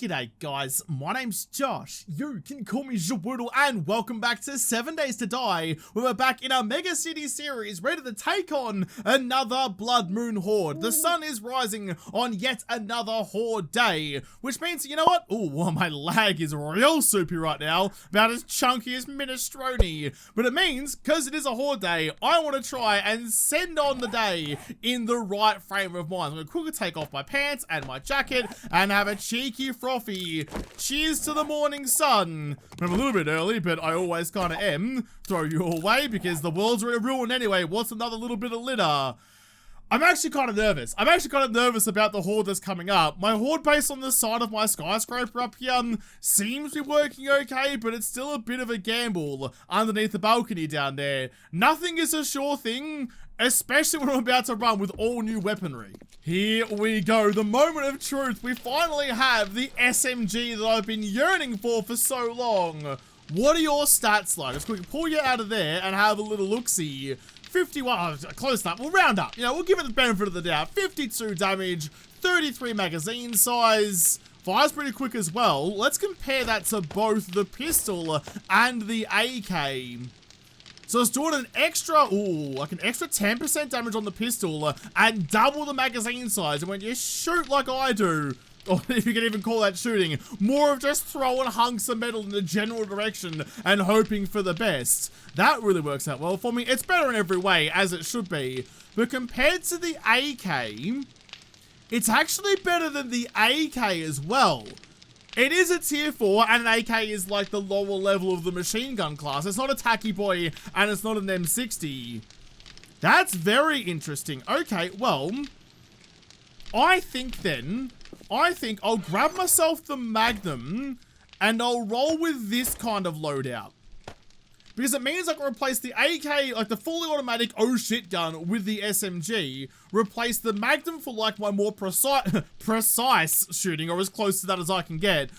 G'day guys, my name's Josh, you can call me Jawoodle, and welcome back to 7 Days to Die, where we're back in our Megacity series, ready to take on another Blood Moon Horde. The sun is rising on yet another Horde day, which means, you know what? Oh, my lag is real soupy right now, about as chunky as minestrone. But it means, because it is a Horde day, I want to try and send on the day in the right frame of mind. I'm going to quickly take off my pants and my jacket and have a cheeky frothy cheers to the morning sun. I'm a little bit early, but I always kind of am. Throw you away because the world's already ruined anyway. What's another little bit of litter? I'm actually kind of nervous. I'm actually kind of nervous about the horde that's coming up. My horde base on the side of my skyscraper up here seems to be working okay, but it's still a bit of a gamble underneath the balcony down there. Nothing is a sure thing, especially when I'm about to run with all new weaponry. Here we go, the moment of truth. We finally have the SMG that I've been yearning for so long. What are your stats like? Let's quickly pull you out of there and have a little look-see. 51, close up, we'll round up. You know, we'll give it the benefit of the doubt. 52 damage, 33 magazine size. Fires pretty quick as well. Let's compare that to both the pistol and the AK. So it's doing an extra, like an extra 10% damage on the pistol and double the magazine size. And when you shoot like I do, or if you can even call that shooting, more of just throwing hunks of metal in the general direction and hoping for the best. That really works out well for me. It's better in every way, as it should be. But compared to the AK, it's actually better than the AK as well. It is a tier 4, and an AK is like the lower level of the machine gun class. It's not a tacky boy, and it's not an M60. That's very interesting. Okay, well, I think I'll grab myself the Magnum, and I'll roll with this kind of loadout. Because it means I can replace the AK, like the fully automatic oh shit gun, with the SMG, replace the Magnum for like my more precise shooting, or as close to that as I can get,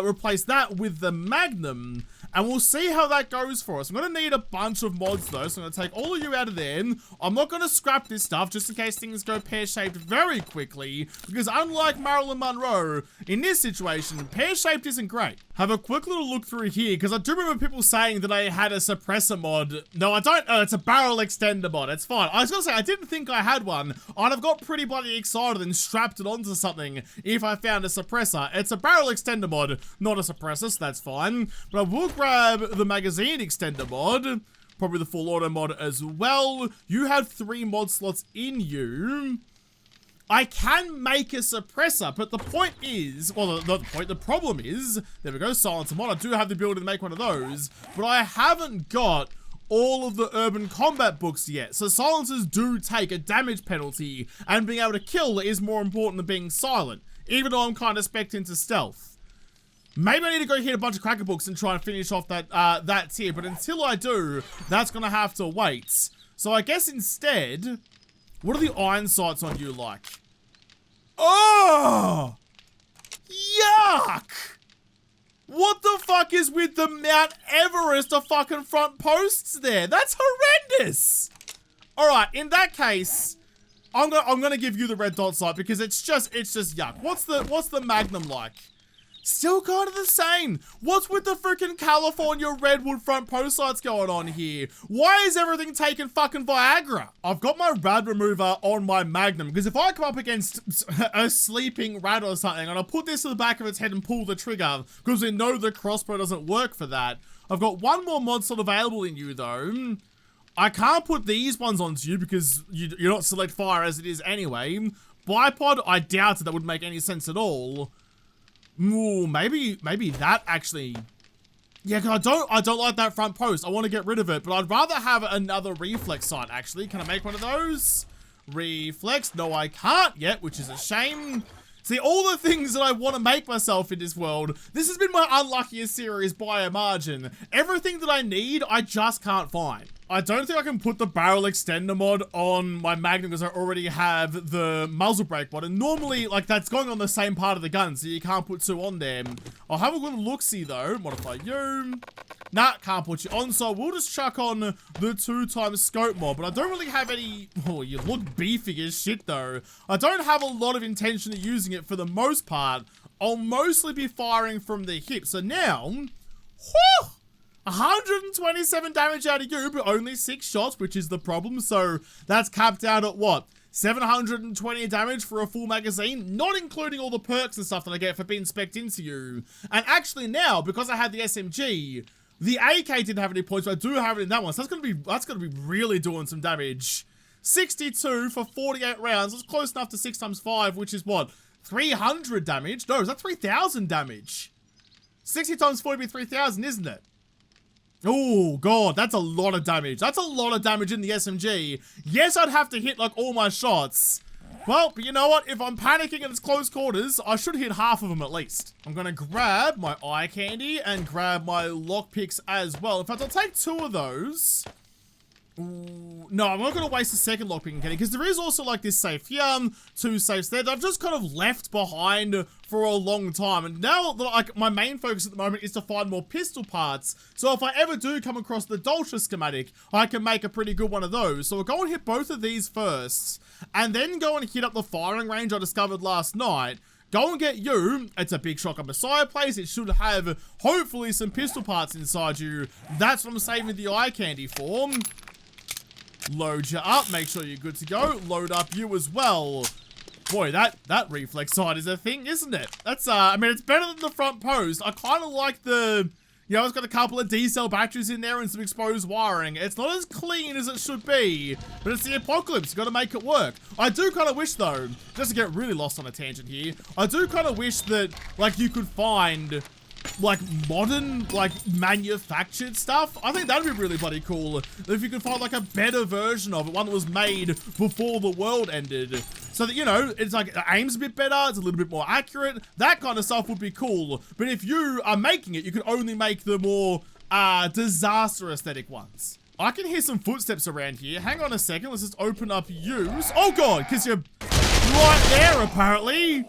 replace that with the Magnum, and we'll see how that goes for us. I'm going to need a bunch of mods though, so I'm going to take all of you out of there. I'm not going to scrap this stuff, just in case things go pear-shaped very quickly, because unlike Marilyn Monroe, in this situation, pear-shaped isn't great. Have a quick little look through here, because I do remember people saying that I had a suppressor mod. No, I don't. It's a barrel extender mod. It's fine. I was going to say, I didn't think I had one. I'd have got pretty bloody excited and strapped it onto something if I found a suppressor. It's a barrel extender mod, not a suppressor, so that's fine. But I will grab the magazine extender mod, probably the full auto mod as well. You have 3 mod slots in you. I can make a suppressor, but the point is, well, not the point, the problem is, there we go, silencer mod. I do have the ability to make one of those, but I haven't got all of the urban combat books yet. So silencers do take a damage penalty, and being able to kill is more important than being silent, even though I'm kind of spec'd into stealth. Maybe I need to go hit a bunch of cracker books and try and finish off that tier, but until I do, that's gonna have to wait. So I guess instead, what are the iron sights on you like? Oh! Yuck! What the fuck is with the Mount Everest of fucking front posts there? That's horrendous! Alright, in that case, I'm gonna give you the red dot sight because it's just yuck. What's the Magnum like? Still kind of the same. What's with the freaking California redwood front post sights going on here? Why is everything taking fucking Viagra? I've got my rad remover on my Magnum, because if I come up against a sleeping rat or something, and I'll put this to the back of its head and pull the trigger, because we know the crossbow doesn't work for that. I've got one more mod slot available in you though. I can't put these ones onto you because you're not select fire as it is anyway. Bipod, I doubt that would make any sense at all. Ooh, maybe that actually, yeah, cause I don't like that front post. I want to get rid of it, but I'd rather have another reflex sight actually. Can I make one of those? Reflex, no I can't yet, which is a shame. See, all the things that I want to make myself in this world, this has been my unluckiest series by a margin. Everything that I need, I just can't find. I don't think I can put the barrel extender mod on my Magnum because I already have the muzzle brake mod. And normally, like, that's going on the same part of the gun, so you can't put 2 on there. I'll have a little look-see, though. Modify you. Nah, can't put you on, so we'll just chuck on the 2x scope mod. But I don't really have any... Oh, you look beefy as shit, though. I don't have a lot of intention of using it for the most part. I'll mostly be firing from the hip. So now, whew, 127 damage out of you, but only 6 shots, which is the problem. So that's capped out at what? 720 damage for a full magazine, not including all the perks and stuff that I get for being specced into you. And actually now, because I had the SMG, the AK didn't have any points, but I do have it in that one. So that's gonna be really doing some damage. 62 for 48 rounds. That's close enough to 6 times 5, which is what? 300 damage? No, is that 3,000 damage? 60 times 40 would be 3,000, isn't it? Oh, God, that's a lot of damage. That's a lot of damage in the SMG. Yes, I'd have to hit, like, all my shots. Well, but you know what? If I'm panicking and it's close quarters, I should hit half of them at least. I'm gonna grab my eye candy and grab my lockpicks as well. In fact, I'll take 2 of those. Ooh, no, I'm not going to waste a second lockpicking candy because there is also like this safe here, 2 safes there that I've just kind of left behind for a long time. And now, like, my main focus at the moment is to find more pistol parts. So if I ever do come across the Dolce schematic, I can make a pretty good one of those. So we'll go and hit both of these first, and then go and hit up the firing range I discovered last night. Go and get you. It's a big shotgun Messiah place. It should have, hopefully, some pistol parts inside you. That's what I'm saving the eye candy for. Load you up, make sure you're good to go. Load up you as well. Boy, that reflex sight is a thing, isn't it? That's, I mean, it's better than the front post. I kind of like the, you know, it's got a couple of D-cell batteries in there and some exposed wiring. It's not as clean as it should be, but it's the apocalypse. You gotta make it work. I do kind of wish, though, just to get really lost on a tangent here, I do kind of wish that, like, you could find, like, modern, like, manufactured stuff. I think that'd be really bloody cool if you could find, like, a better version of it, one that was made before the world ended, so that, you know, it's like, it aims a bit better, it's a little bit more accurate. That kind of stuff would be cool. But if you are making it, you could only make the more disaster aesthetic ones. I can hear some footsteps around here. Hang on a second, let's just open up use. Oh God, because you're right there apparently.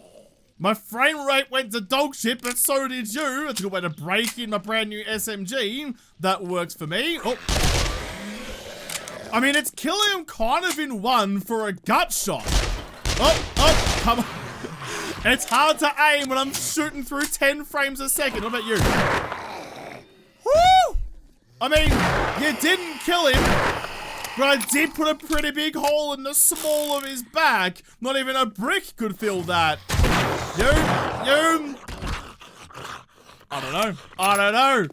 My frame rate went to dog shit, but so did you. That's a good way to break in my brand new SMG. That works for me. Oh. I mean, it's killing him kind of in one for a gut shot. Oh, come on. It's hard to aim when I'm shooting through 10 frames a second. What about you? Woo! I mean, you didn't kill him, but I did put a pretty big hole in the small of his back. Not even a brick could fill that. I don't know.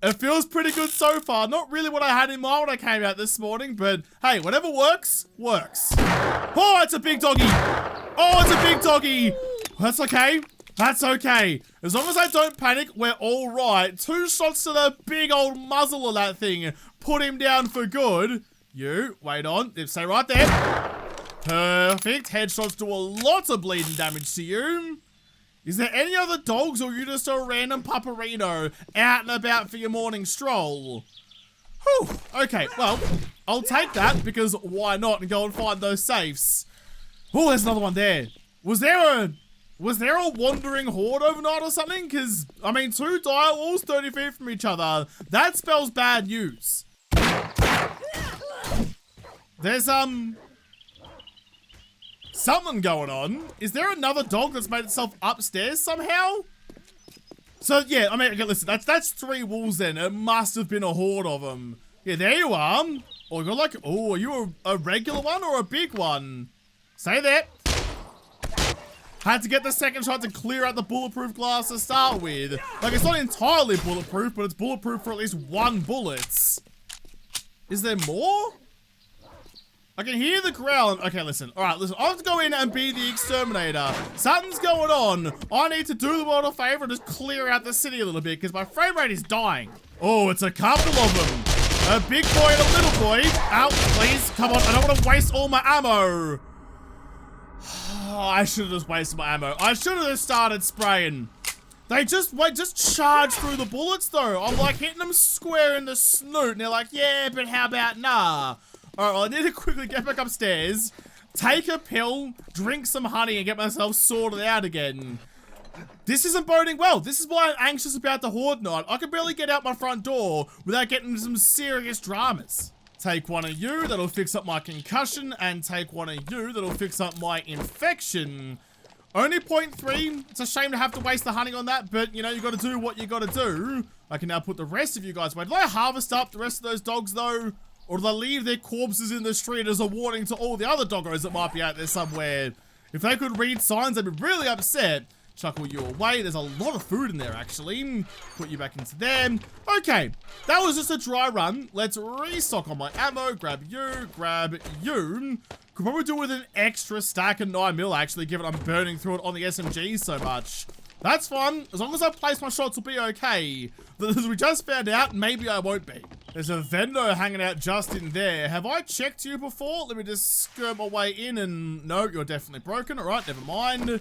It feels pretty good so far. Not really what I had in mind when I came out this morning, but hey, whatever works, works. Oh, it's a big doggy. Oh, it's a big doggy. That's okay. That's okay. As long as I don't panic, we're all right. 2 shots to the big old muzzle of that thing. Put him down for good. You, wait on. Stay right there. Perfect. Headshots do a lot of bleeding damage to you. Is there any other dogs, or are you just a random pupperino out and about for your morning stroll? Whew. Okay, well, I'll take that, because why not, and go and find those safes. Oh, there's another one there. Was there a wandering horde overnight or something? Because, I mean, 2 dire walls 30 feet from each other. That spells bad news. There's, something going on. Is there another dog that's made itself upstairs somehow? So, yeah, I mean, okay, listen, that's 3 wolves then. It must have been a horde of them. Yeah, there you are. Oh, you're like, oh, are you a regular one or a big one? Stay there. Had to get the second shot to clear out the bulletproof glass to start with. Like, it's not entirely bulletproof, but it's bulletproof for at least 1 bullet. Is there more? I can hear the growl. Okay, listen. All right, listen. I have to go in and be the exterminator. Something's going on. I need to do the world a favor and just clear out the city a little bit because my frame rate is dying. Oh, it's a couple of them. A big boy and a little boy. Out, please. Come on. I don't want to waste all my ammo. Oh, I should have just wasted my ammo. I should have just started spraying. They just charge through the bullets, though. I'm like hitting them square in the snoot, and they're like, yeah, but how about nah? Alright, well, I need to quickly get back upstairs, take a pill, drink some honey, and get myself sorted out again. This isn't boding well. This is why I'm anxious about the horde night. I can barely get out my front door without getting some serious dramas. Take 1 of you, that'll fix up my concussion, and take 1 of you, that'll fix up my infection. Only 0.3. It's a shame to have to waste the honey on that, but, you know, you got to do what you got to do. I can now put the rest of you guys away. Did I harvest up the rest of those dogs, though? Or do I leave their corpses in the street as a warning to all the other doggos that might be out there somewhere? If they could read signs, I'd be really upset. Chuckle you away. There's a lot of food in there, actually. Put you back into there. Okay, that was just a dry run. Let's restock on my ammo. Grab you, grab you. Could probably do with an extra stack of 9mm, actually, given I'm burning through it on the SMG so much. That's fine. As long as I place my shots, will be okay. As we just found out, maybe I won't be. There's a vendor hanging out just in there. Have I checked you before? Let me just skirt my way in and... No, you're definitely broken. All right, never mind.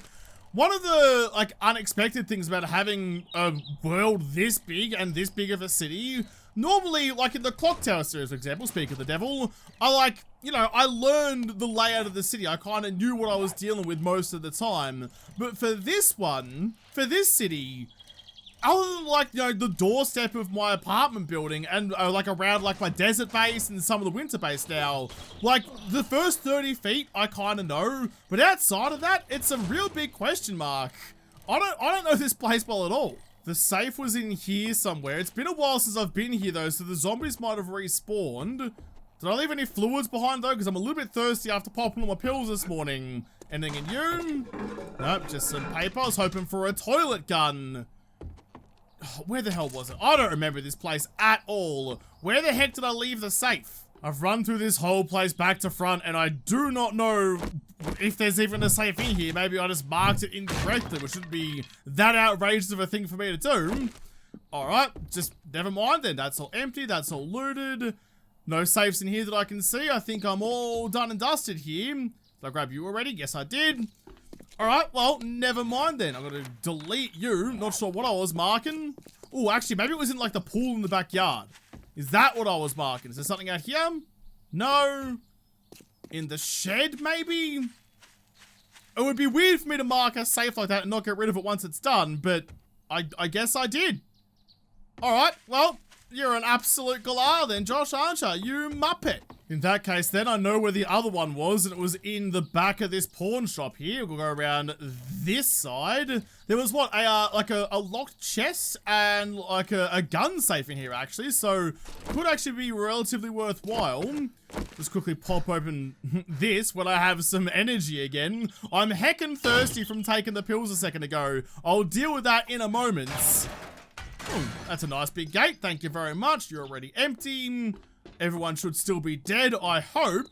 One of the, like, unexpected things about having a world this big and this big of a city, normally, like in the Clock Tower series, for example, speak of the devil, I learned the layout of the city. I kind of knew what I was dealing with most of the time. But for this one, for this city, other than, like, you know, the doorstep of my apartment building and, like, around, like, my desert base and some of the winter base now, like, the first 30 feet, I kind of know, but outside of that, it's a real big question mark. I don't know this place well at all. The safe was in here somewhere. It's been a while since I've been here, though, so the zombies might have respawned. Did I leave any fluids behind, though? Because I'm a little bit thirsty after popping all my pills this morning. Anything in you? Nope, just some paper. I was hoping for a toilet gun. Where the hell was it? I don't remember this place at all. Where the heck did I leave the safe? I've run through this whole place back to front and I do not know if there's even a safe in here. Maybe I just marked it incorrectly, which shouldn't be that outrageous of a thing for me to do. Alright, just never mind then. That's all empty, that's all looted. No safes in here that I can see. I think I'm all done and dusted here. Did I grab you already? Yes, I did. Alright, well, never mind then. I'm gonna delete you. Not sure what I was marking. Oh, actually, maybe it was in, like, the pool in the backyard. Is that what I was marking? Is there something out here? No. In the shed, maybe? It would be weird for me to mark a safe like that and not get rid of it once it's done, but I guess I did. Alright, well, you're an absolute galah then, Josh, aren't you? You muppet. In that case, then, I know where the other one was, and it was in the back of this pawn shop here. We'll go around this side. There was, what, a locked chest and, like, a gun safe in here, actually, so could actually be relatively worthwhile. Just quickly pop open this when I have some energy again. I'm heckin' thirsty from taking the pills a second ago. I'll deal with that in a moment. Ooh, that's a nice big gate. Thank you very much. You're already empty. Everyone should still be dead, I hope.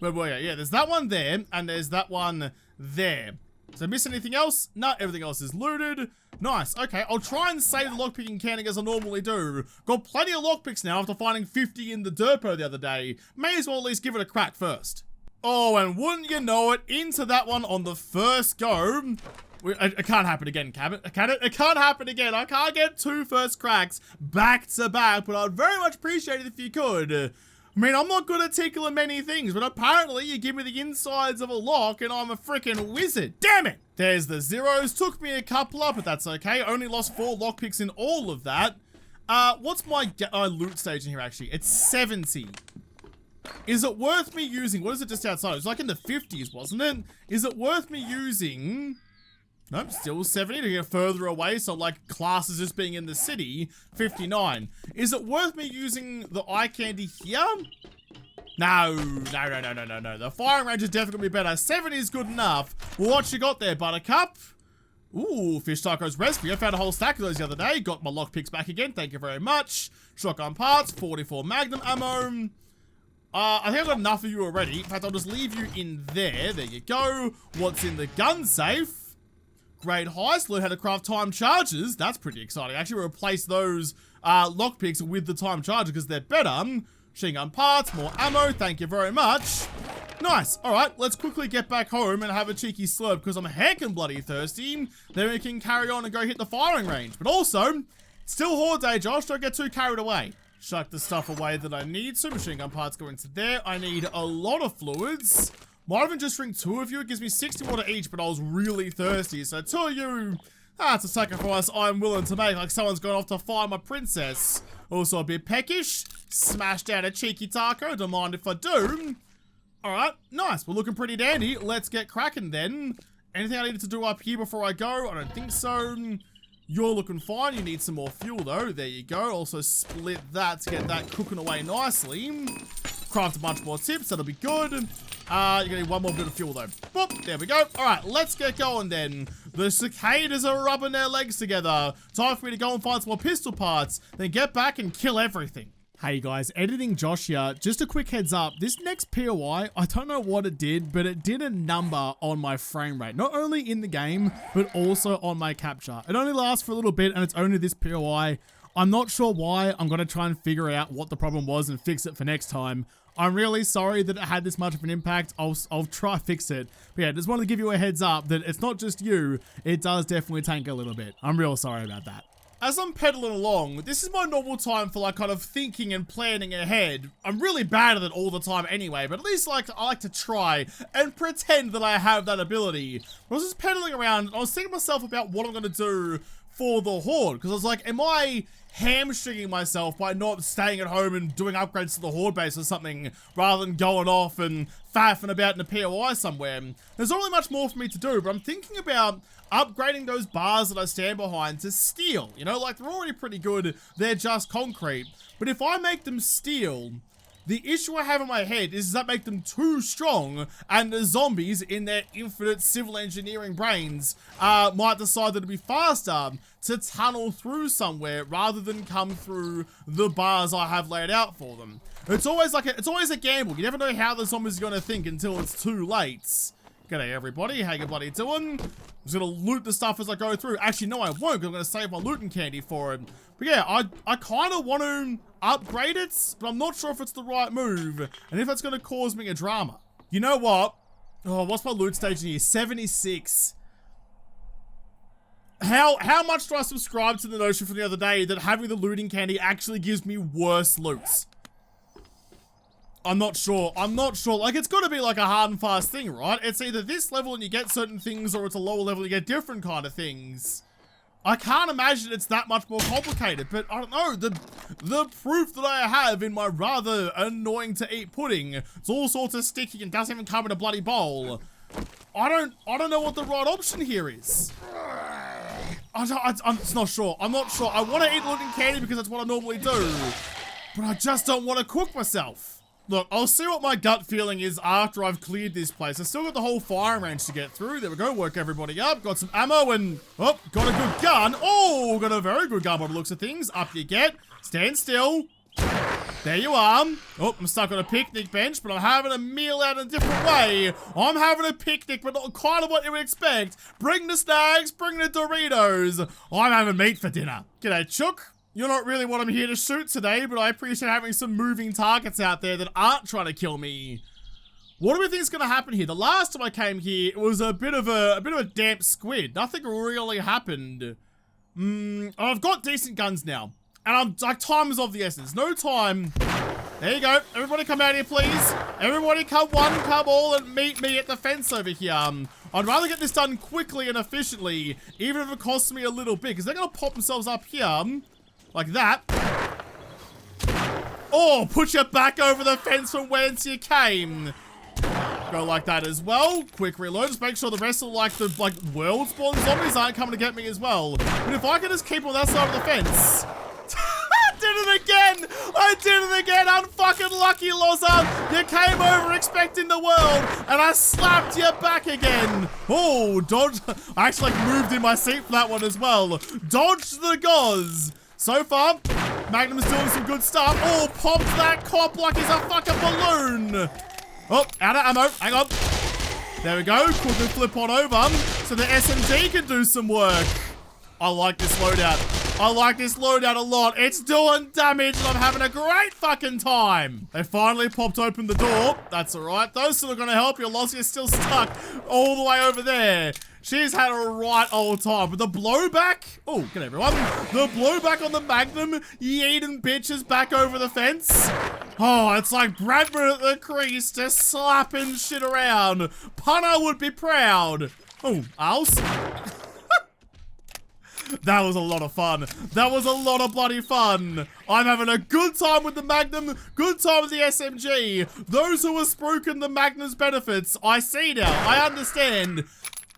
Yeah, there's that one there, and there's that one there. Did I miss anything else? No, everything else is looted. Nice, okay, I'll try and save the lockpicking canning as I normally do. Got plenty of lockpicks now after finding 50 in the Derpo the other day. May as well at least give it a crack first. Oh, and wouldn't you know it, into that one on the first go. It can't happen again, can it? It can't happen again. I can't get 2 first cracks back to back, but I'd very much appreciate it if you could. I mean, I'm not good at tickling many things, but apparently you give me the insides of a lock and I'm a freaking wizard. Damn it! There's the zeros. Took me a couple up, but that's okay. Only lost 4 lockpicks in all of that. What's my loot stage in here, actually? It's 70. Is it worth me using... What is it just outside? It was like in the 50s, wasn't it? Is it worth me using... Nope, still 70 to get further away, so like classes just being in the city, 59. Is it worth me using the eye candy here? No. The firing range is definitely better. 70 is good enough. Well, what you got there, Buttercup? Ooh, fish tacos recipe. I found a whole stack of those the other day. Got my lockpicks back again, thank you very much. Shotgun parts, 44 magnum ammo. I think I've got enough of you already. In fact, I'll just leave you in there. There you go. What's in the gun safe? Great heist, learn how to craft time charges. That's pretty exciting. Actually, replace those lockpicks with the time charger because they're better. Machine gun parts, more ammo, thank you very much. Nice, alright, let's quickly get back home and have a cheeky slurp because I'm heckin' bloody thirsty. Then we can carry on and go hit the firing range. But also, still horde day, Josh, don't get too carried away. Chuck the stuff away that I need. So machine gun parts going to there. I need a lot of fluids. Might even just drink 2 of you. It gives me 60 water each, but I was really thirsty. So 2 of you, that's a sacrifice I'm willing to make. Like someone's gone off to find my princess. Also a bit peckish. Smashed out a cheeky taco. Don't mind if I do. Alright, nice. We're looking pretty dandy. Let's get cracking then. Anything I needed to do up here before I go? I don't think so. You're looking fine. You need some more fuel though. There you go. Also split that to get that cooking away nicely. Craft a bunch more tips. That'll be good. You're gonna need one more bit of fuel though. Boop, there we go. All right, let's get going then. The cicadas are rubbing their legs together. Time for me to go and find some more pistol parts, then get back and kill everything. Hey guys, editing Josh here. Just a quick heads up, this next POI, I don't know what it did, but it did a number on my frame rate. Not only in the game, but also on my capture. It only lasts for a little bit and it's only this POI. I'm not sure why. I'm gonna try and figure out what the problem was and fix it for next time. I'm really sorry that it had this much of an impact. I'll try to fix it. But yeah, just wanted to give you a heads up that it's not just you. It does definitely tank a little bit. I'm real sorry about that. As I'm pedaling along, this is my normal time for like kind of thinking and planning ahead. I'm really bad at it all the time anyway, but at least I like to try and pretend that I have that ability. I was just pedaling around and I was thinking to myself about what I'm gonna do for the Horde, because I was like, am I hamstringing myself by not staying at home and doing upgrades to the Horde base or something, rather than going off and faffing about in a POI somewhere? There's not really much more for me to do, but I'm thinking about upgrading those bars that I stand behind to steel. You know, like they're already pretty good, they're just concrete. But if I make them steel, the issue I have in my head is that make them too strong, and the zombies in their infinite civil engineering brains might decide that it'd be faster to tunnel through somewhere rather than come through the bars I have laid out for them. It's always a gamble. You never know how the zombies are gonna think until it's too late. G'day everybody, how you bloody doing? I'm just gonna loot the stuff as I go through. Actually, no I won't, because I'm gonna save my looting candy for it. But yeah, I kind of want to upgrade it, but I'm not sure if it's the right move, and if it's gonna cause me a drama. You know what? Oh, what's my loot stage in here? 76. How much do I subscribe to the notion from the other day that having the looting candy actually gives me worse loots? I'm not sure. Like, it's got to be like a hard and fast thing, right? It's either this level and you get certain things, or it's a lower level and you get different kind of things. I can't imagine it's that much more complicated, but I don't know. The proof that I have in my rather annoying to eat pudding, it's all sorts of sticky and doesn't even come in a bloody bowl. I don't know what the right option here is. I'm not sure. I'm not sure. I want to eat looting candy because that's what I normally do, but I just don't want to cook myself. Look, I'll see what my gut feeling is after I've cleared this place. I still got the whole firing range to get through. There we go, work everybody up. Got some ammo and, oh, got a good gun. Oh, got a very good gun by the looks of things. Up you get. Stand still. There you are. Oh, I'm stuck on a picnic bench, but I'm having a meal out in a different way. I'm having a picnic, but not kind of what you would expect. Bring the snacks, bring the Doritos. I'm having meat for dinner. G'day, Chook. You're not really what I'm here to shoot today, but I appreciate having some moving targets out there that aren't trying to kill me. What do we think is going to happen here? The last time I came here, it was a bit of a damp squid. Nothing really happened. I've got decent guns now, and I'm like, time is of the essence. No time. There you go. Everybody come out here, please. Everybody come one, come all, and meet me at the fence over here. I'd rather get this done quickly and efficiently, even if it costs me a little bit, because they're going to pop themselves up here. Like that. Oh, put your back over the fence from whence you came. Go like that as well. Quick reload. Just make sure the rest of the world spawn zombies aren't coming to get me as well. But if I can just keep on that side of the fence. I did it again. I did it again. Unfucking lucky, Loza. You came over expecting the world, and I slapped you back again. Oh, dodge. I actually moved in my seat for that one as well. Dodge the gauze. So far, Magnum's doing some good stuff. Oh, popped that cop like he's a fucking balloon. Oh, out of ammo. Hang on. There we go. Quickly flip on over so the SMG can do some work. I like this loadout. I like this loadout a lot. It's doing damage and I'm having a great fucking time. They finally popped open the door. That's all right. Those still are going to help you. Lossie's still stuck all the way over there. She's had a right old time. But the blowback, oh, good everyone. The blowback on the Magnum, yeeting bitches back over the fence. Oh, it's like Bradford at the crease, just slapping shit around. Punter would be proud. Oh, else. That was a lot of fun. That was a lot of bloody fun. I'm having a good time with the Magnum, good time with the SMG. Those who are spooking the Magnum's benefits, I see now, I understand.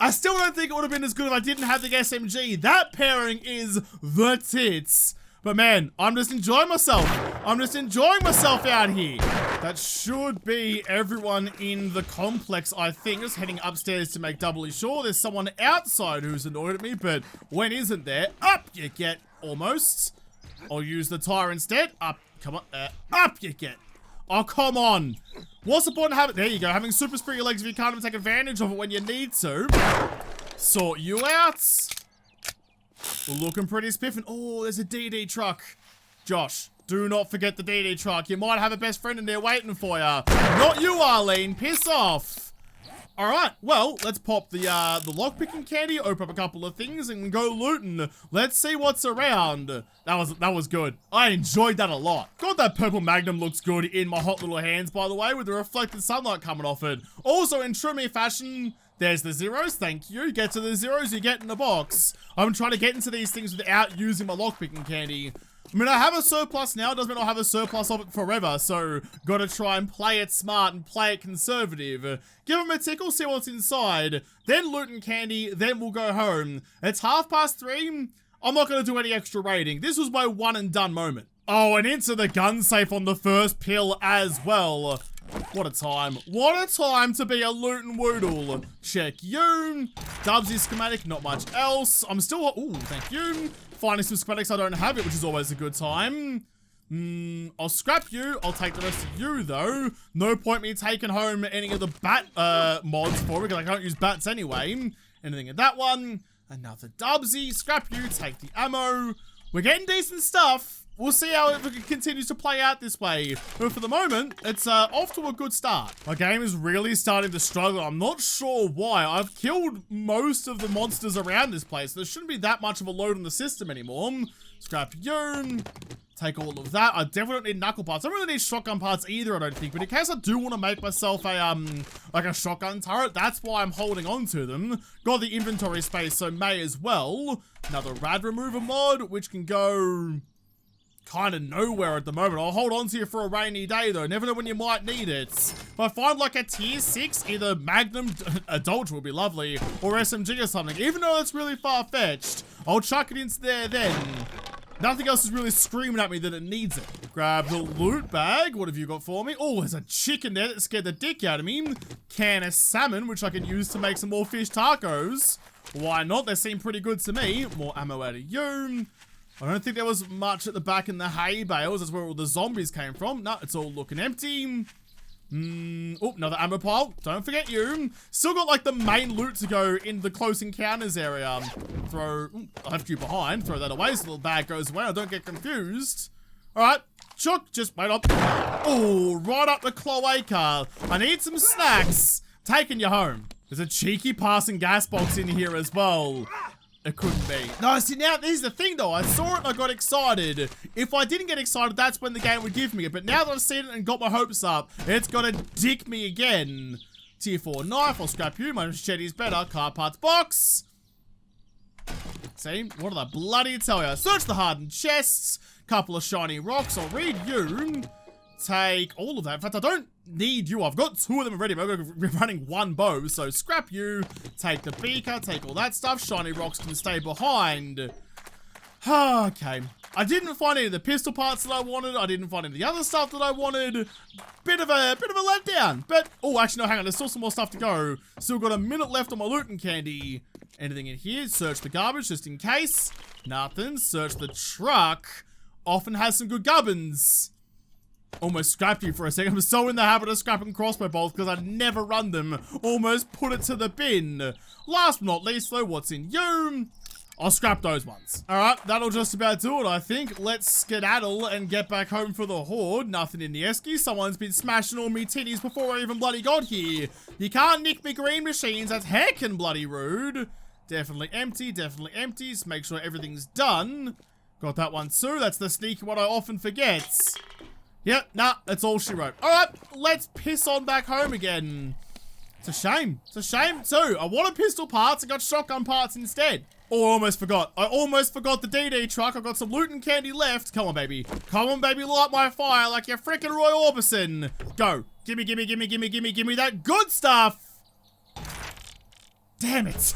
I still don't think it would have been as good if I didn't have the SMG. That pairing is the tits. But man, I'm just enjoying myself. I'm just enjoying myself out here. That should be everyone in the complex, I think. Just heading upstairs to make doubly sure. There's someone outside who's annoyed at me, but when isn't there? Up you get, almost. I'll use the tire instead. Up, come on, up you get. Oh, come on. What's the point of having, there you go, having super spree legs if you can't even take advantage of it when you need to. Sort you out. Looking pretty spiffing. Oh, there's a DD truck. Josh, do not forget the DD truck. You might have a best friend in there waiting for you. Not you, Arlene. Piss off. All right, well, let's pop the lockpicking candy, open up a couple of things, and go looting. Let's see what's around. That was good. I enjoyed that a lot. God, that purple Magnum looks good in my hot little hands, by the way, with the reflected sunlight coming off it. Also, in true me fashion, there's the zeros, thank you. Get to the zeros you get in the box. I'm trying to get into these things without using my lockpicking candy. I mean, I have a surplus now, doesn't mean I'll have a surplus of it forever, so gotta try and play it smart and play it conservative. Give them a tickle, see what's inside, then loot and candy, then we'll go home. It's 3:30, I'm not gonna do any extra raiding. This was my one and done moment. Oh, and into the gun safe on the first pill as well. What a time. What a time to be a loot and woodle. Check you. Dubsy schematic, not much else. I'm still, ooh, thank you. Finding some schematics I don't have it, which is always a good time. I'll scrap you. I'll take the rest of you, though. No point me taking home any of the bat mods for it, because I can't use bats anyway. Anything in that one. Another Dubsy. Scrap you. Take the ammo. We're getting decent stuff. We'll see how it continues to play out this way. But for the moment, it's off to a good start. My game is really starting to struggle. I'm not sure why. I've killed most of the monsters around this place. There shouldn't be that much of a load on the system anymore. Scrap urine. Take all of that. I definitely don't need knuckle parts. I don't really need shotgun parts either, I don't think. But in case I do want to make myself a, like a shotgun turret, that's why I'm holding on to them. Got the inventory space, so may as well. Another rad remover mod, which can go kind of nowhere at the moment. I'll hold on to you for a rainy day, though. Never know when you might need it. If I find like a tier 6, either Magnum, Adult would be lovely, or SMG or something, even though it's really far-fetched, I'll chuck it into there then. Nothing else is really screaming at me that it needs it. Grab the loot bag. What have you got for me? Oh, there's a chicken there that scared the dick out of me. Can of salmon, which I can use to make some more fish tacos. Why not? They seem pretty good to me. More ammo out of you. I don't think there was much at the back in the hay bales. That's where all the zombies came from. No, it's all looking empty. Oh, another ammo pile. Don't forget you. Still got like the main loot to go in the close encounters area. Throw, I left you behind. Throw that away so the little bag goes away. I don't get confused. All right, Chuck, just wait up. Oh, right up the cloaca. I need some snacks. Taking you home. There's a cheeky passing gas box in here as well. It couldn't be. No, see now, here's the thing though. I saw it and I got excited. If I didn't get excited, that's when the game would give me it. But now that I've seen it and got my hopes up, it's gonna dick me again. Tier 4 knife, I'll scrap you. My machete's better. Car parts box. See, what did I bloody tell you? Search the hardened chests. Couple of shiny rocks. I'll read you. Take all of that. In fact, I don't need you. I've got 2 of them already, but I'm going to be running 1 bow. So scrap you. Take the beaker. Take all that stuff. Shiny rocks can stay behind. Okay. I didn't find any of the pistol parts that I wanted. I didn't find any of the other stuff that I wanted. Bit of a letdown. But, oh, actually, no, hang on. There's still some more stuff to go. Still got a minute left on my loot and candy. Anything in here? Search the garbage just in case. Nothing. Search the truck. Often has some good gubbins. Almost scrapped you for a second. I'm so in the habit of scrapping crossbow bolts because I never run them. Almost put it to the bin. Last but not least, though, what's in you? I'll scrap those ones. Alright, that'll just about do it, I think. Let's skedaddle and get back home for the horde. Nothing in the esky. Someone's been smashing all me titties before I even bloody got here. You can't nick me green machines. That's heckin' bloody rude. Definitely empty. Definitely empty. Just make sure everything's done. Got that one too. That's the sneaky one I often forget. Yep, nah, that's all she wrote. Alright, let's piss on back home again. It's a shame. It's a shame too. I wanted pistol parts, I got shotgun parts instead. Oh, I almost forgot. I almost forgot the DD truck. I've got some loot and candy left. Come on, baby. Come on, baby, light my fire like you're freaking Roy Orbison. Go. Gimme, gimme, gimme, gimme, gimme, gimme that good stuff. Damn it.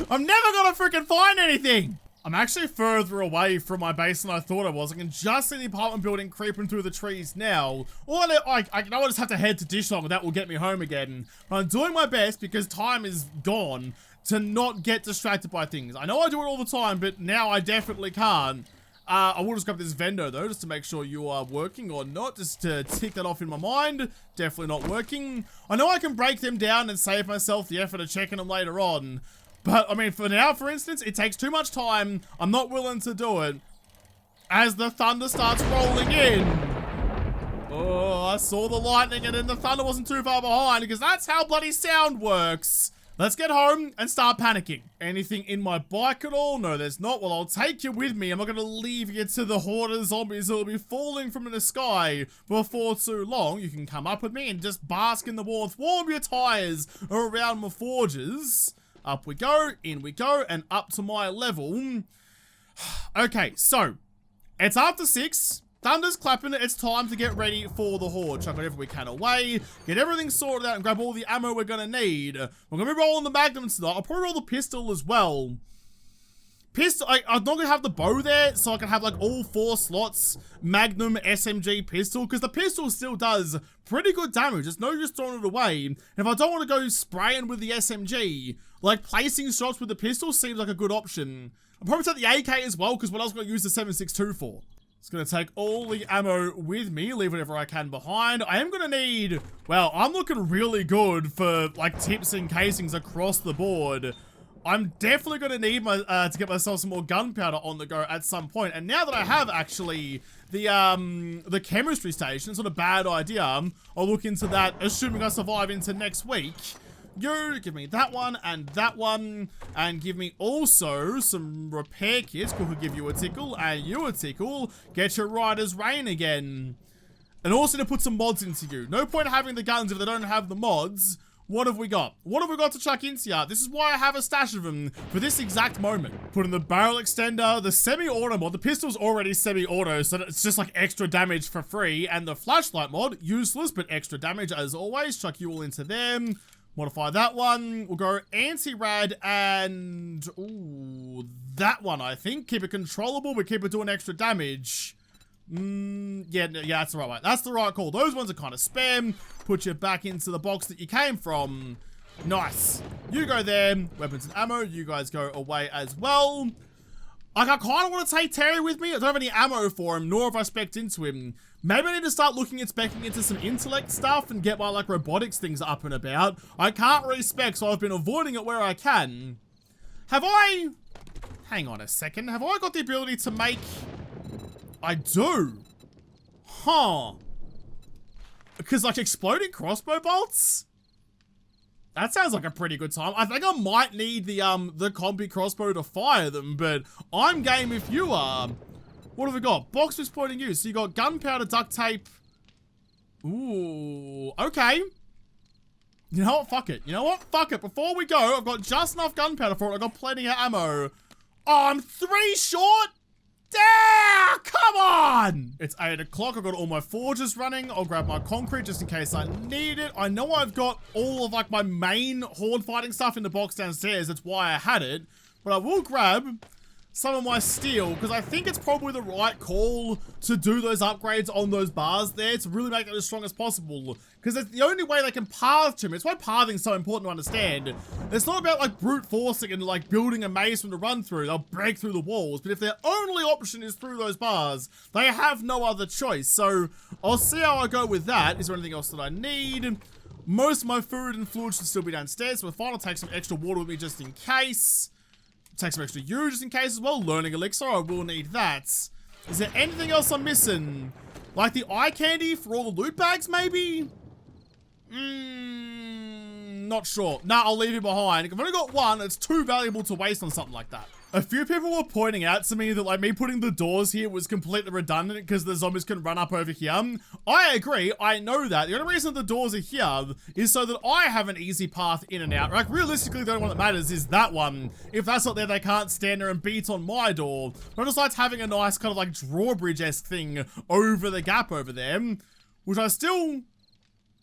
I'm never gonna freaking find anything. I'm actually further away from my base than I thought I was. I can just see the apartment building creeping through the trees now. I know I just have to head to Dishlong and that will get me home again. But I'm doing my best because time is gone to not get distracted by things. I know I do it all the time, but now I definitely can't. I will just grab this vendor though, just to make sure you are working or not, just to tick that off in my mind. Definitely not working. I know I can break them down and save myself the effort of checking them later on. But, I mean, for now, for instance, it takes too much time. I'm not willing to do it. As the thunder starts rolling in. Oh, I saw the lightning and then the thunder wasn't too far behind because that's how bloody sound works. Let's get home and start panicking. Anything in my bike at all? No, there's not. Well, I'll take you with me. I'm not going to leave you to the horde of zombies that will be falling from the sky before too long. You can come up with me and just bask in the warmth. Warm your tires around my forges. Up we go, in we go, and up to my level. Okay, so, it's after 6, thunder's clapping, it's time to get ready for the horde. Chuck whatever we can away, get everything sorted out, and grab all the ammo we're gonna need. We're gonna be rolling the magnum tonight. I'll probably roll the pistol as well. I'm not gonna have the bow there, so I can have like all 4 slots, magnum, SMG, pistol, because the pistol still does pretty good damage. It's no use throwing it away. And if I don't want to go spraying with the SMG, like placing shots with the pistol seems like a good option. I'll probably take the AK as well, because what else am I gonna use the 7.62 for? It's gonna take all the ammo with me, leave whatever I can behind. I am gonna need, well, I'm looking really good for like tips and casings across the board. I'm definitely going to need to get myself some more gunpowder on the go at some point. And now that I have actually the chemistry station, it's not a bad idea. I'll look into that, assuming I survive into next week. You give me that one, and give me also some repair kits. Cool, could give you a tickle, and you a tickle. Get your Rider's Reign again. And also to put some mods into you. No point having the guns if they don't have the mods. What have we got? What have we got to chuck into ya? This is why I have a stash of them for this exact moment. Put in the barrel extender, the semi-auto mod. The pistol's already semi-auto, so it's just like extra damage for free. And the flashlight mod, useless, but extra damage as always. Chuck you all into them. Modify that one. We'll go anti-rad and... ooh, that one, I think. Keep it controllable, but keep it doing extra damage. Yeah, that's the right way. That's the right call. Those ones are kind of spam. Put you back into the box that you came from. Nice. You go there. Weapons and ammo. You guys go away as well. Like, I kind of want to take Terry with me. I don't have any ammo for him, nor have I spec'd into him. Maybe I need to start looking at spec'ing into some intellect stuff and get my, like, robotics things up and about. I can't really spec, so I've been avoiding it where I can. Have I... hang on a second. Have I got the ability to make... I do. Huh. Because, like, exploding crossbow bolts? That sounds like a pretty good time. I think I might need the combi crossbow to fire them, but I'm game if you are. What have we got? Box with pointing use. So you got gunpowder, duct tape. Ooh, okay. You know what? Fuck it. You know what? Fuck it. Before we go, I've got just enough gunpowder for it. I've got plenty of ammo. Oh, I'm 3 short? Damn! Come on! It's 8 o'clock. I've got all my forges running. I'll grab my concrete just in case I need it. I know I've got all of like my main horde fighting stuff in the box downstairs. That's why I had it. But I will grab some of my steel because I think it's probably the right call to do those upgrades on those bars there to really make it as strong as possible. Because it's the only way they can path to me. It's why pathing is so important to understand. It's not about like brute forcing and like building a maze from to run through. They'll break through the walls. But if their only option is through those bars, they have no other choice. So I'll see how I go with that. Is there anything else that I need? Most of my food and fluid should still be downstairs. So if I'll take some extra water with me just in case. Take some extra U just in case as well. Learning elixir, I will need that. Is there anything else I'm missing? Like the eye candy for all the loot bags, maybe? Not sure. Nah, I'll leave it behind. If I've only got one, it's too valuable to waste on something like that. A few people were pointing out to me that like me putting the doors here was completely redundant because the zombies can run up over here. I agree, I know that. The only reason the doors are here is so that I have an easy path in and out. Like realistically, the only one that matters is that one. If that's not there, they can't stand there and beat on my door. But I just like having a nice kind of like drawbridge-esque thing over the gap over there, which I still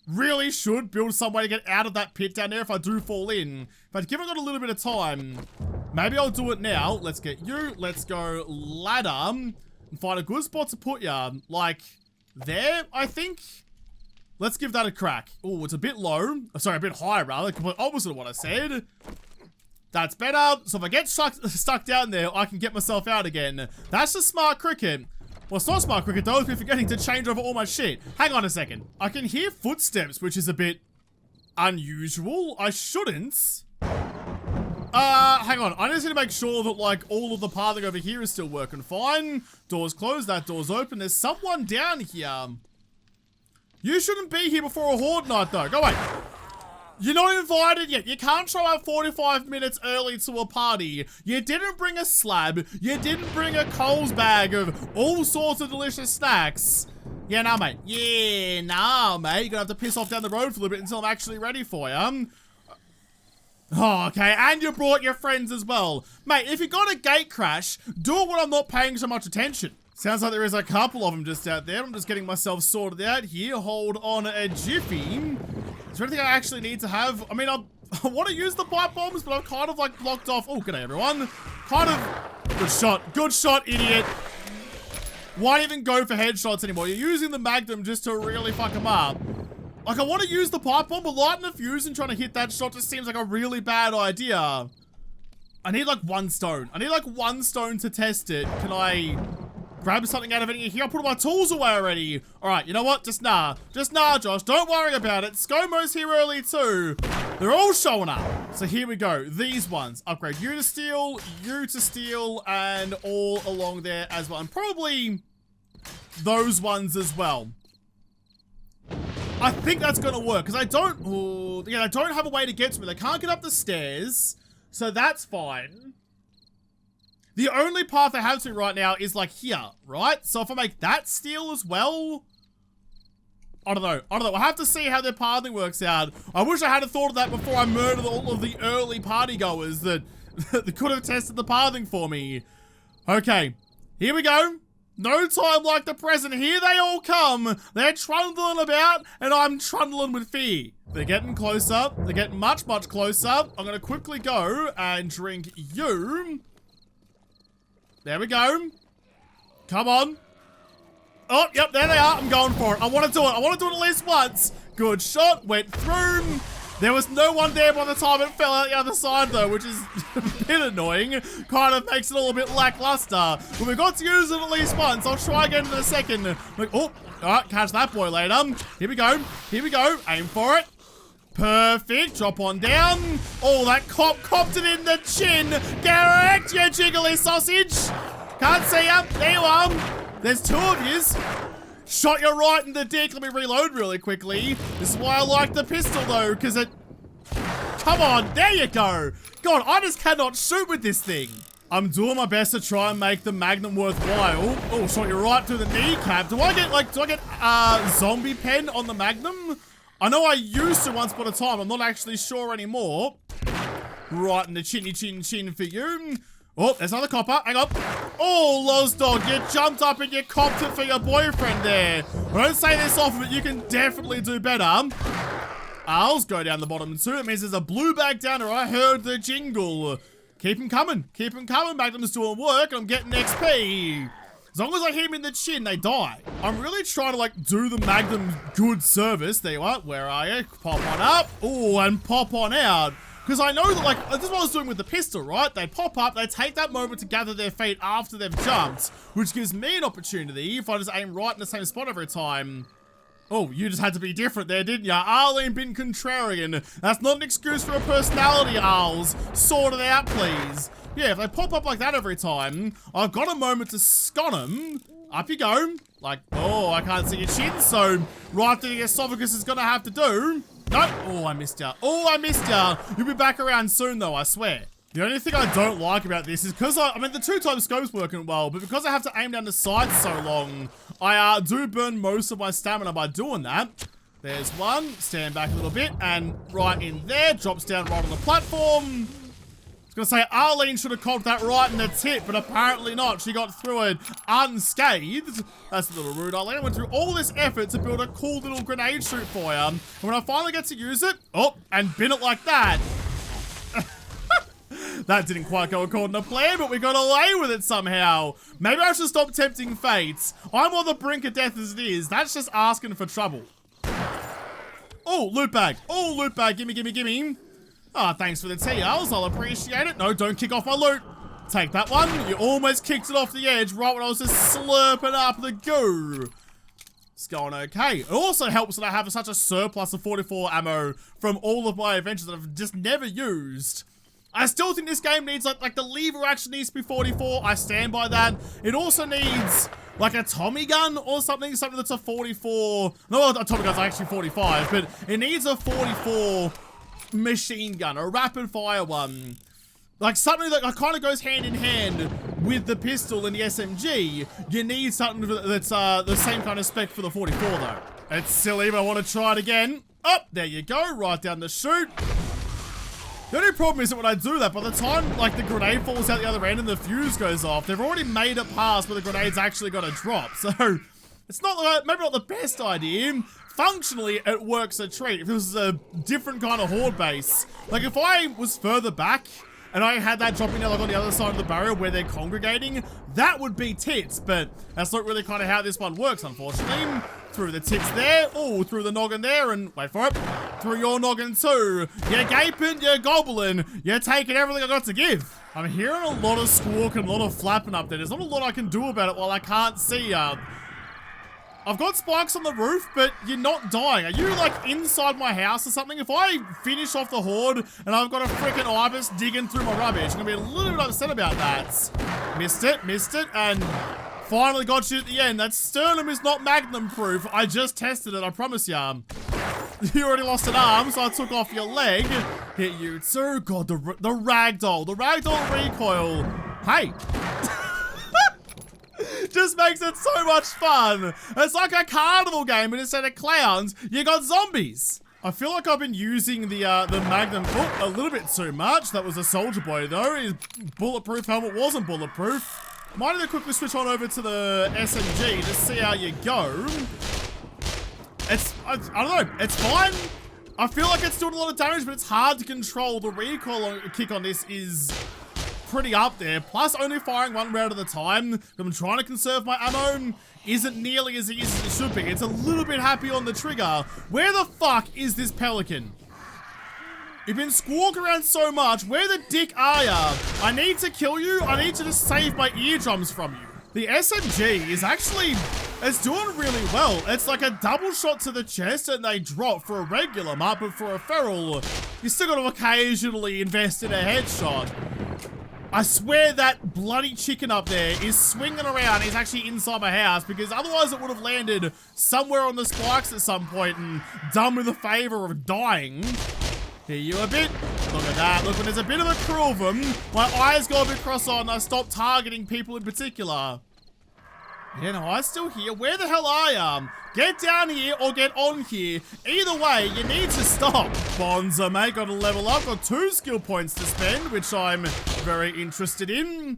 really should build some way to get out of that pit down there if I do fall in. But given I've got a little bit of time, maybe I'll do it now. Let's get you. Let's go ladder and find a good spot to put you. Like there, I think. Let's give that a crack. Oh, it's a bit low. Sorry, a bit high rather. Complete opposite of what I said. That's better. So if I get stuck down there, I can get myself out again. That's just smart cricket. Well, it's not smart cricket though, if you're forgetting to change over all my shit. Hang on a second. I can hear footsteps, which is a bit unusual. I shouldn't. Hang on. I just need to make sure that, like, all of the pathing over here is still working fine. Door's closed. That door's open. There's someone down here. You shouldn't be here before a horde night, though. Go away. You're not invited yet. You can't show up 45 minutes early to a party. You didn't bring a slab. You didn't bring a Coles bag of all sorts of delicious snacks. Yeah, nah, mate. Yeah, nah, mate. You're gonna have to piss off down the road for a little bit until I'm actually ready for you. Oh, okay, and you brought your friends as well. Mate, if you got a gate crash, do it when I'm not paying so much attention. Sounds like there is a couple of them just out there. I'm just getting myself sorted out here. Hold on a jiffy. Is there anything I actually need to have? I mean, I want to use the pipe bombs, but I've kind of like blocked off. Oh, g'day everyone. Kind of, good shot, idiot. Why even go for headshots anymore? You're using the Magnum just to really fuck them up. Like, I want to use the pipe bomb, but lighting a fuse and trying to hit that shot just seems like a really bad idea. I need like one stone. I need like one stone to test it. Can I grab something out of any here? I'll put my tools away already. All right, you know what? Just nah, Josh. Don't worry about it. ScoMo's here early too. They're all showing up. So here we go. These ones. Upgrade you to steel, and all along there as well. And probably those ones as well. I think that's gonna work because I don't have a way to get to me. They can't get up the stairs, so that's fine. The only path I have to right now is like here, right? So if I make that steel as well, I don't know. We'll have to see how their pathing works out. I wish I had thought of that before I murdered all of the early party goers that could have tested the pathing for me. Okay, here we go. No time like the present. Here they all come. They're trundling about, and I'm trundling with fear. They're getting closer. They're getting much, much closer. I'm going to quickly go and drink you. There we go. Come on. Oh, yep, there they are. I'm going for it. I want to do it. I want to do it at least once. Good shot. Went through. There was no one there by the time it fell out the other side, though, which is a bit annoying. Kind of makes it all a bit lackluster. But we got to use it at least once. I'll try again in a second. Like, oh, all right, catch that boy later. Here we go. Here we go. Aim for it. Perfect. Drop on down. Oh, that cop copped it in the chin. Garrett, you jiggly sausage. Can't see ya. There you are. There's two of yous. Shot you right in the dick. Let me reload really quickly. This is why I like the pistol though, because it... Come on, there you go. God, I just cannot shoot with this thing. I'm doing my best to try and make the Magnum worthwhile. Oh, shot you right through the kneecap. Do I get zombie pen on the Magnum? I know I used to once upon a time. I'm not actually sure anymore. Right in the chinny chin for you. Oh, there's another copper. Hang on. Oh, Loz Dog, you jumped up and you copped it for your boyfriend there. I don't say this often, but you can definitely do better. Owls go down the bottom too. It means there's a blue bag down there. I heard the jingle. Keep him coming. Keep him coming. Magnum's doing work and I'm getting XP. As long as I hit him in the chin, they die. I'm really trying to like do the Magnum good service. There you are. Where are you? Pop on up. Oh, and pop on out. Because I know that, like, this is what I was doing with the pistol, right? They pop up, they take that moment to gather their feet after they've jumped, which gives me an opportunity if I just aim right in the same spot every time. Oh, you just had to be different there, didn't ya? Arlene been contrarian. That's not an excuse for a personality, Arls. Sort it out, please. Yeah, if they pop up like that every time, I've got a moment to scon them. Up you go. Like, oh, I can't see your chin, so right through the esophagus is gonna have to do. No. Oh, I missed ya. Oh, I missed ya. You'll be back around soon, though, I swear. The only thing I don't like about this is because I mean, the 2x scope's working well, but because I have to aim down the sides so long, I do burn most of my stamina by doing that. There's one. Stand back a little bit, and right in there. Drops down right on the platform. I was gonna say, Arlene should have caught that right in the tip, but apparently not. She got through it unscathed. That's a little rude, Arlene. I went through all this effort to build a cool little grenade chute for you. And when I finally get to use it, oh, and bin it like that. That didn't quite go according to plan, but we got away with it somehow. Maybe I should stop tempting fate. I'm on the brink of death as it is. That's just asking for trouble. Oh, loot bag. Oh, loot bag. Gimme, gimme, gimme. Ah, thanks for the TLs. I'll appreciate it. No, don't kick off my loot. Take that one. You almost kicked it off the edge right when I was just slurping up the goo. It's going okay. It also helps that I have such a surplus of 44 ammo from all of my adventures that I've just never used. I still think this game needs, like the lever action needs to be 44. I stand by that. It also needs, like, a Tommy gun or something that's a 44. No, a Tommy gun's actually 45, but it needs a 44 machine gun, a rapid fire one. Like, something that kind of goes hand in hand with the pistol and the SMG. You need something that's the same kind of spec for the 44, though. It's silly, but I want to try it again. Oh, there you go, right down the chute. The only problem is that when I do that, by the time, like, the grenade falls out the other end and the fuse goes off, they've already made it past where the grenade's actually got to drop. So, it's not, maybe not the best idea. Functionally, it works a treat. If this was a different kind of horde base, like, if I was further back and I had that dropping down, like, on the other side of the barrier where they're congregating, that would be tits, but that's not really kind of how this one works, unfortunately. Through the tits there, oh, through the noggin there, and wait for it, through your noggin too. You're gaping, you're gobbling, you're taking everything I got to give. I'm hearing a lot of squawk and a lot of flapping up there. There's not a lot I can do about it while I can't see ya. I've got spikes on the roof, but you're not dying. Are you, like, inside my house or something? If I finish off the horde and I've got a freaking ibis digging through my rubbish, I'm gonna be a little bit upset about that. Missed it, and finally got you at the end. That sternum is not magnum proof. I just tested it, I promise ya. You already lost an arm, so I took off your leg. Hit you too. God, the ragdoll. The ragdoll recoil. Hey. Just makes it so much fun. It's like a carnival game, but instead of clowns, you got zombies. I feel like I've been using the Magnum a little bit too much. That was a soldier boy though. His bulletproof helmet wasn't bulletproof. Might need to quickly switch on over to the SMG to see how you go. I don't know, it's fine. I feel like it's doing a lot of damage, but it's hard to control. The recoil kick on this is pretty up there. Plus, only firing one round at a time. I'm trying to conserve my ammo. Isn't nearly as easy as it should be. It's a little bit happy on the trigger. Where the fuck is this pelican? You've been squawking around so much. Where the dick are ya? I need to kill you. I need to just save my eardrums from you. The SMG is actually, it's doing really well. It's like a double shot to the chest and they drop for a regular map, but for a feral, you still got to occasionally invest in a headshot. I swear that bloody chicken up there is swinging around. He's actually inside my house because otherwise it would have landed somewhere on the spikes at some point and done me the favor of dying. Hear you a bit. Look at that. Look, when there's a bit of a crew of them, my eyes go a bit cross-eyed and I stop targeting people in particular. Yeah, no, I'm still here. Where the hell are ya? Get down here or get on here. Either way, you need to stop. Bonza, mate, got to level up. Got 2 skill points to spend, which I'm very interested in.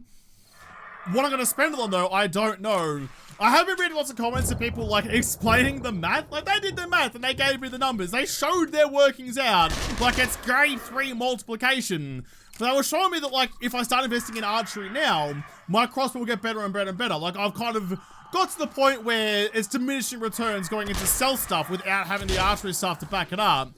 What I'm going to spend it on, though, I don't know. I have been reading lots of comments of people, like, explaining the math. Like, they did the math and they gave me the numbers. They showed their workings out. Like, it's grade 3 multiplication. But they were showing me that, like, if I start investing in archery now, my crossbow will get better and better and better. Like, I've kind of got to the point where it's diminishing returns going into stealth stuff without having the archery stuff to back it up.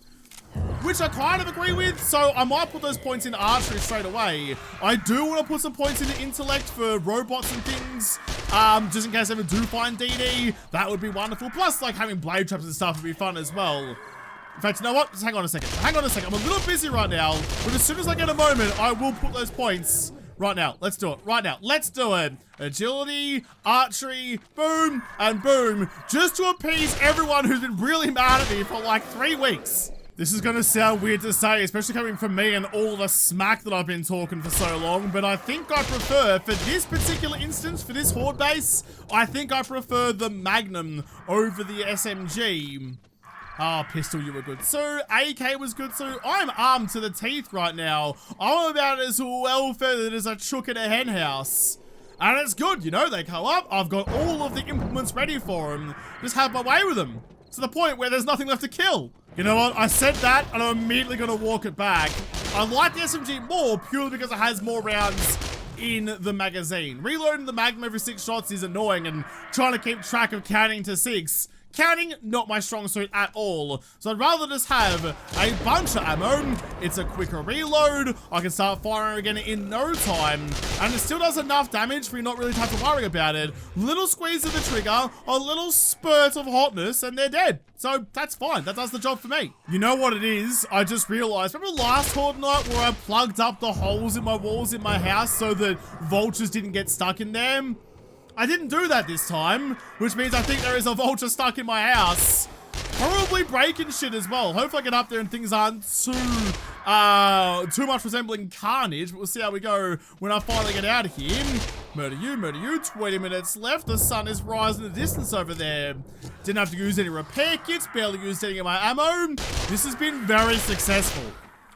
Which I kind of agree with, so I might put those points in archery straight away. I do want to put some points into intellect for robots and things, just in case I ever do find DD. That would be wonderful. Plus, like, having blade traps and stuff would be fun as well. In fact, you know what? Just hang on a second. Hang on a second. I'm a little busy right now, but as soon as I get a moment, I will put those points right now. Let's do it. Right now. Let's do it. Agility, archery, boom, and boom. Just to appease everyone who's been really mad at me for like 3 weeks. This is going to sound weird to say, especially coming from me and all the smack that I've been talking for so long, but I think I prefer, for this particular instance, for this horde base, I think I prefer the Magnum over the SMG. Oh, pistol, you were good too. AK was good too. I'm armed to the teeth right now. I'm about as well feathered as a chook in a hen house. And it's good, you know, they come up. I've got all of the implements ready for them. Just have my way with them. To the point where there's nothing left to kill. You know what? I said that and I'm immediately going to walk it back. I like the SMG more purely because it has more rounds in the magazine. Reloading the Magnum every 6 shots is annoying, and trying to keep track of counting to 6. Counting, not my strong suit at all. So I'd rather just have a bunch of ammo. It's a quicker reload. I can start firing again in no time. And it still does enough damage for you not really to have to worry about it. Little squeeze of the trigger, a little spurt of hotness, and they're dead. So that's fine. That does the job for me. You know what it is? I just realized, remember last Horde night where I plugged up the holes in my walls in my house so that vultures didn't get stuck in them? I didn't do that this time, which means I think there is a vulture stuck in my house. Probably breaking shit as well. Hopefully I get up there and things aren't too much resembling carnage, but we'll see how we go when I finally get out of here. Murder you, 20 minutes left. The sun is rising in the distance over there. Didn't have to use any repair kits, barely used any of my ammo. This has been very successful.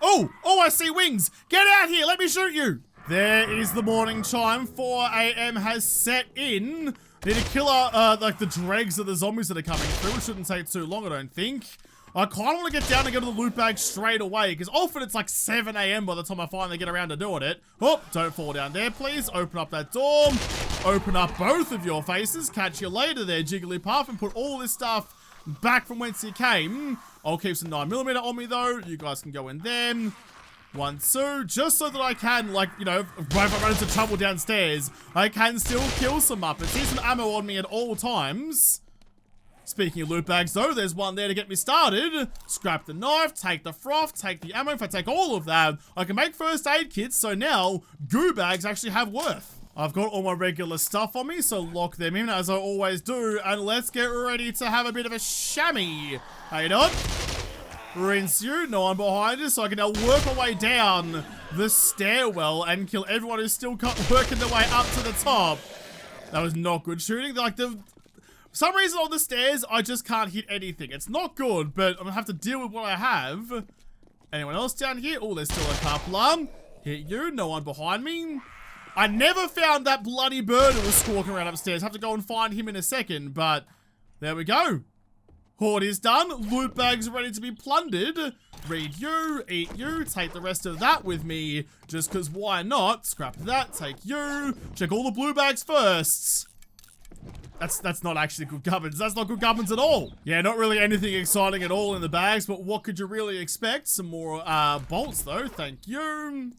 Oh, I see wings. Get out here, let me shoot you. There is the morning chime. 4 a.m. has set in. Need to kill like the dregs of the zombies that are coming through. It shouldn't take too long, I don't think. I kind of want to get down and go to the loot bag straight away, because often it's like 7 a.m. by the time I finally get around to doing it. Oh, don't fall down there, please. Open up that door. Open up both of your faces. Catch you later there, Jigglypuff, and put all this stuff back from whence you came. I'll keep some 9mm on me, though. You guys can go in there. 1, 2, just so that I can, like, you know, if I run into trouble downstairs, I can still kill some Muppets. Here's some ammo on me at all times. Speaking of loot bags, though, there's one there to get me started. Scrap the knife, take the froth, take the ammo. If I take all of that, I can make first aid kits, so now goo bags actually have worth. I've got all my regular stuff on me, so lock them in as I always do, and let's get ready to have a bit of a chamois. How you doing? Rinse you, no one behind us, so I can now work my way down the stairwell and kill everyone who's still working their way up to the top. That was not good shooting. Like, for some reason on the stairs, I just can't hit anything. It's not good, but I'm gonna have to deal with what I have. Anyone else down here? Oh, there's still a couple. Hit you, no one behind me. I never found that bloody bird who was squawking around upstairs. Have to go and find him in a second, but there we go. Horde is done. Loot bags are ready to be plundered. Read you, eat you, take the rest of that with me, just because why not? Scrap that, take you. Check all the blue bags first. That's not actually good gubbins. That's not good gubbins at all. Yeah, not really anything exciting at all in the bags, but what could you really expect? Some more bolts though, thank you.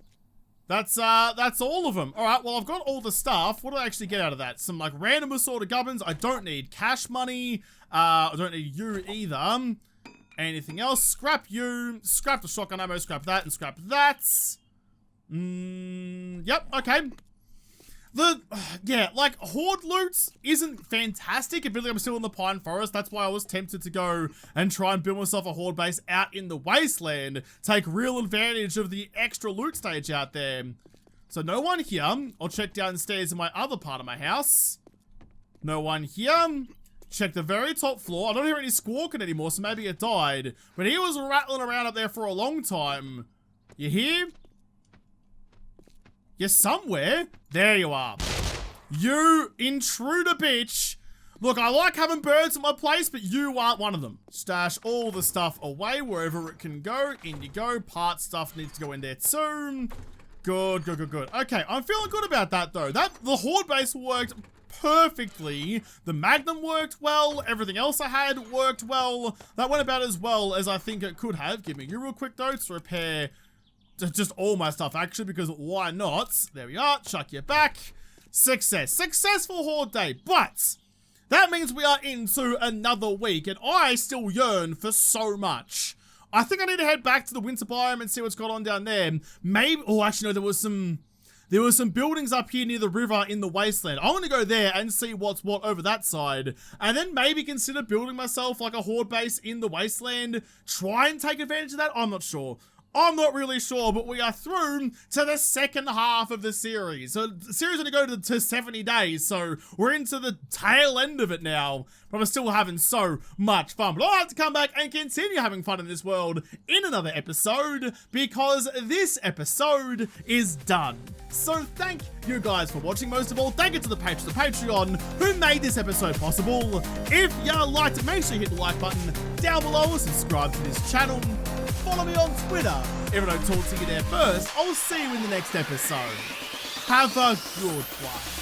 That's all of them. All right, well, I've got all the stuff. What do I actually get out of that? Some, like, random assorted gubbins. I don't need cash money. I don't need you either. Anything else? Scrap you. Scrap the shotgun ammo. Scrap that and scrap that. Yep, okay. Yeah, like, Horde loot isn't fantastic. Admittedly, I'm still in the Pine Forest. That's why I was tempted to go and try and build myself a Horde base out in the wasteland. Take real advantage of the extra loot stage out there. So no one here. I'll check downstairs in my other part of my house. No one here. Check the very top floor. I don't hear any squawking anymore, so maybe it died. But he was rattling around up there for a long time. You hear? You're somewhere. There you are. You intruder bitch. Look, I like having birds at my place, but you aren't one of them. Stash all the stuff away wherever it can go. In you go. Part stuff needs to go in there too. Good, good, good, good. Okay, I'm feeling good about that though. The Horde base worked perfectly. The Magnum worked well. Everything else I had worked well. That went about as well as I think it could have. Give me you real quick though to repair just all my stuff actually, because why not? There we are. Chuck you back. Success. Successful Horde day. But that means we are into another week and I still yearn for so much. I think I need to head back to the winter biome and see what's going on down there. Maybe, oh actually no, there were some buildings up here near the river in the wasteland. I want to go there and see what's what over that side. And then maybe consider building myself like a Horde base in the wasteland. Try and take advantage of that. I'm not sure. I'm not really sure, but we are through to the second half of the series. So the series is going to go to 70 days, so we're into the tail end of it now. But we're still having so much fun. But I'll have to come back and continue having fun in this world in another episode, because this episode is done. So thank you guys for watching. Most of all, thank you to the patrons of Patreon who made this episode possible. If you liked it, make sure you hit the like button down below, subscribe to this channel, follow me on Twitter. If I don't talk to you there first, I'll see you in the next episode. Have a good one.